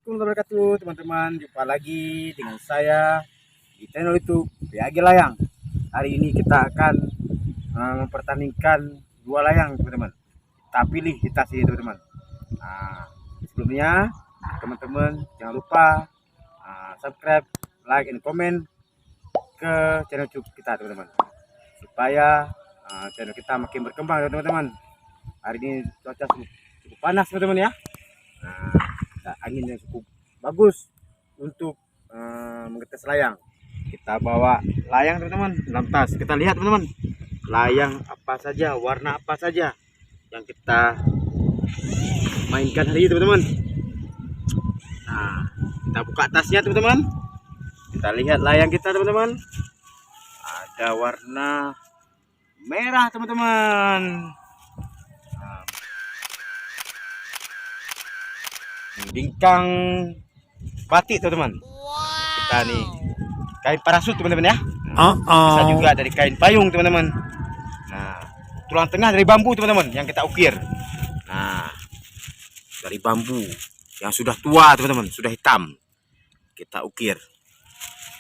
Assalamualaikum warahmatullahi wabarakatuh, teman-teman. Jumpa lagi dengan saya di channel YouTube BAG Layang. Hari ini kita akan mempertandingkan dua layang, teman-teman. Kita pilih di tas ini, teman-teman. Sebelumnya, teman-teman jangan lupa subscribe, like, and comment ke channel YouTube kita, teman-teman, supaya channel kita makin berkembang, teman-teman. Hari ini cuaca cukup panas, teman-teman ya. Angin yang cukup bagus untuk mengetes layang. Kita bawa layang, teman-teman, dalam tas. Kita lihat, teman-teman, layang apa saja, warna apa saja yang kita mainkan hari ini, teman-teman. Nah, kita buka tasnya, teman-teman. Kita lihat layang kita, teman-teman. Ada warna merah, teman-teman. Bingkang batik, teman-teman. Kita nih kain parasut, teman-teman ya. Bisa juga dari kain payung, teman-teman. Nah, tulang tengah dari bambu, teman-teman, yang kita ukir. Nah, dari bambu yang sudah tua, teman-teman, sudah hitam, kita ukir.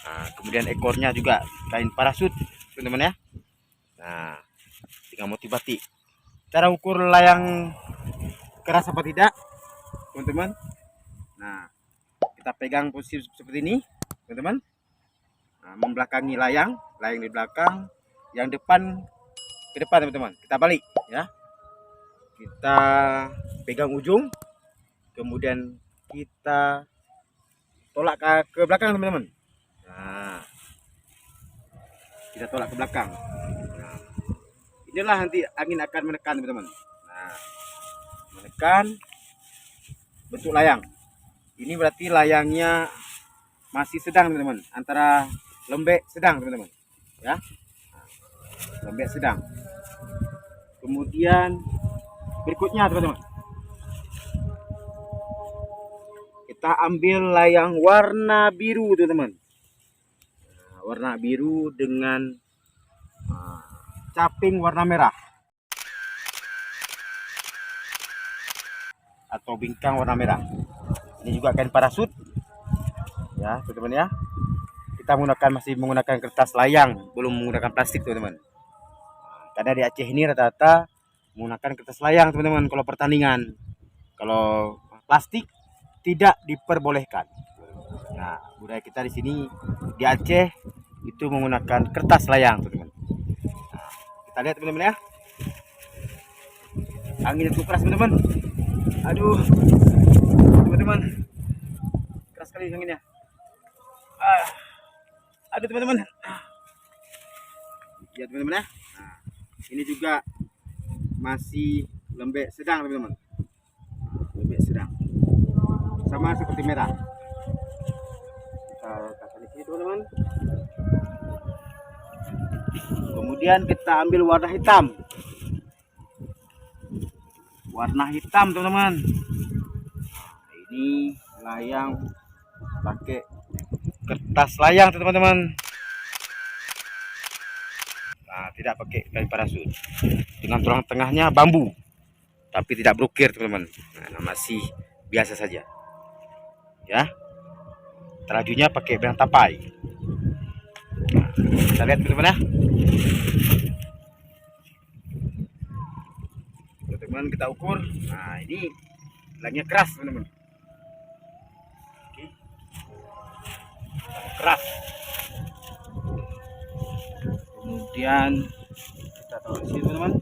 Nah, kemudian ekornya juga kain parasut, teman-teman ya. Nah, tinggal motif batik. Cara ukur layang keras apa tidak, teman-teman. Nah, kita pegang posisi seperti ini, teman-teman. Nah, membelakangi layang di belakang, yang depan ke depan, teman-teman. Kita balik ya. Kita pegang ujung, kemudian kita tolak ke belakang, teman-teman. Nah, kita tolak ke belakang. Nah, inilah nanti angin akan menekan, teman-teman. Nah, menekan bentuk layang. Ini berarti layangnya masih sedang, teman-teman, antara lembek sedang, teman-teman ya. Lembek sedang. Kemudian berikutnya, teman-teman, kita ambil layang warna biru, teman-teman. Nah, warna biru dengan caping warna merah atau bingkang warna merah. Ini juga kain parasut ya, teman-teman ya. Kita masih menggunakan kertas layang, belum menggunakan plastik, teman-teman. Karena di Aceh ini rata-rata menggunakan kertas layang, teman-teman, kalau pertandingan. Kalau plastik tidak diperbolehkan. Nah, budaya kita di sini di Aceh itu menggunakan kertas layang, teman-teman. Nah, kita lihat, teman-teman ya. Angin itu keras, teman-teman. Aduh, teman-teman, keras sekali anginnya. Aduh, teman-teman. Ya, teman-teman ya. Nah, ini juga masih lembek sedang, teman-teman. Lembek sedang. Sama seperti merah. Kita kasih di sini, teman-teman. Kemudian kita ambil warna hitam. Warna hitam, teman-teman. Ini layang pakai kertas layang, teman-teman. Nah, tidak pakai kain parasut. Dengan tulang tengahnya bambu, tapi tidak berukir, teman-teman. Nah, masih biasa saja. Ya. Terajunya pakai benang tapai. Nah, kita lihat, teman-teman ya. Teman-teman, kita ukur. Nah, ini layangnya keras, teman-teman. Keras. Kemudian kita taruh di sini, teman-teman.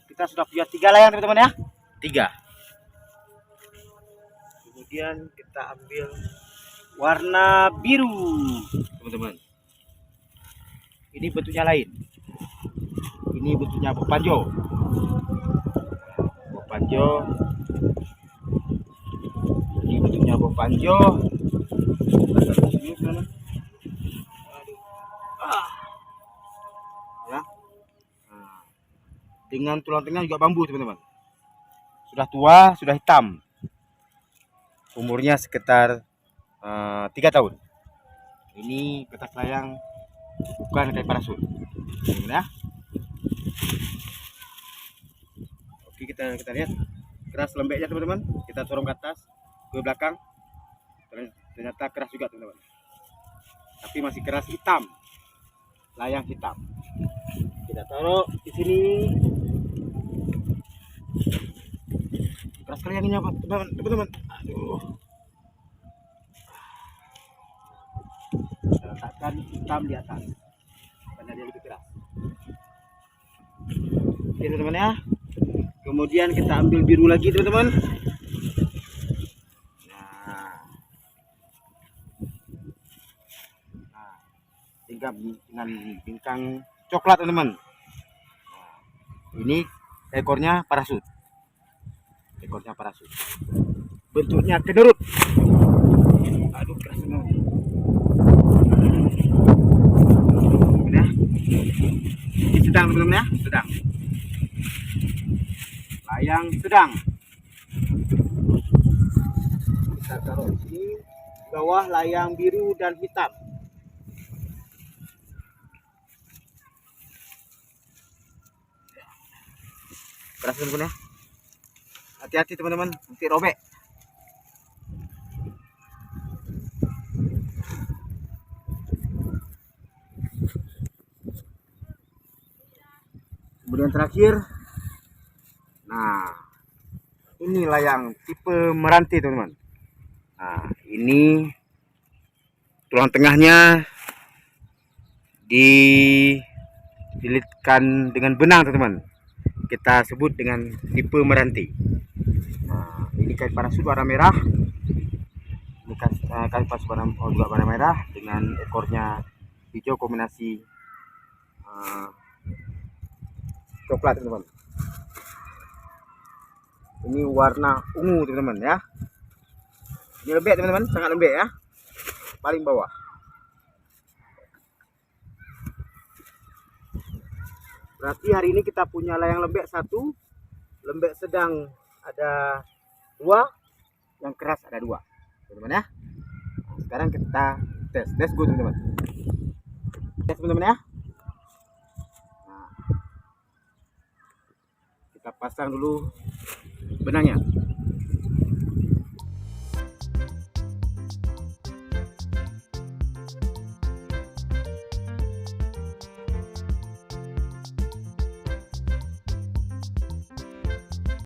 Kita sudah punya 3 layang, teman-teman ya. 3. Kemudian kita ambil warna biru, teman-teman. Ini bentuknya lain. Ini bentuknya bopanjo. Bopanjo. Ini bentuknya bopanjo. Ya. Nah, dengan tulang tengah juga bambu, teman-teman. Sudah tua, sudah hitam. Umurnya sekitar 3 tahun. Ini kertas layang bukan kain parasut, ya. Oke, kita lihat keras lembeknya, teman-teman. Kita sorong ke atas, ke belakang. Ternyata keras juga teman-teman. Tapi masih keras hitam. Layang hitam. Kita taruh di sini. Keras sekali anginnya Pak, teman-teman. Aduh. Kita letakkan hitam di atas karena dia lebih keras. Oke teman-teman ya. Kemudian kita ambil biru lagi teman-teman. Tinggal dengan bingkang coklat teman-teman. Ini ekornya parasut. Ekornya parasut. Bentuknya kenerut. Aduh keras teman. Ya. Ini sedang teman-teman ya, sedang. Layang sedang. Kita taruh di sini bawah layang biru dan hitam. Keras teman-teman ya. Hati-hati teman-teman, nanti robek. Kemudian terakhir, nah ini layang tipe meranti teman-teman. Nah ini tulang tengahnya dililitkan dengan benang teman-teman. Kita sebut dengan tipe meranti. Nah ini kain parasut warna merah. Ini kain parasut warna merah dengan ekornya hijau kombinasi coklat teman-teman. Ini warna ungu teman-teman ya. Ini lembek teman-teman, sangat lembek ya. Paling bawah. Berarti hari ini kita punya layang lembek 1, lembek sedang ada 2, yang keras ada 2 teman-teman ya. Nah, sekarang kita tes. Let's go teman-teman. Tes teman-teman ya. Nah, kita pasang dulu benangnya.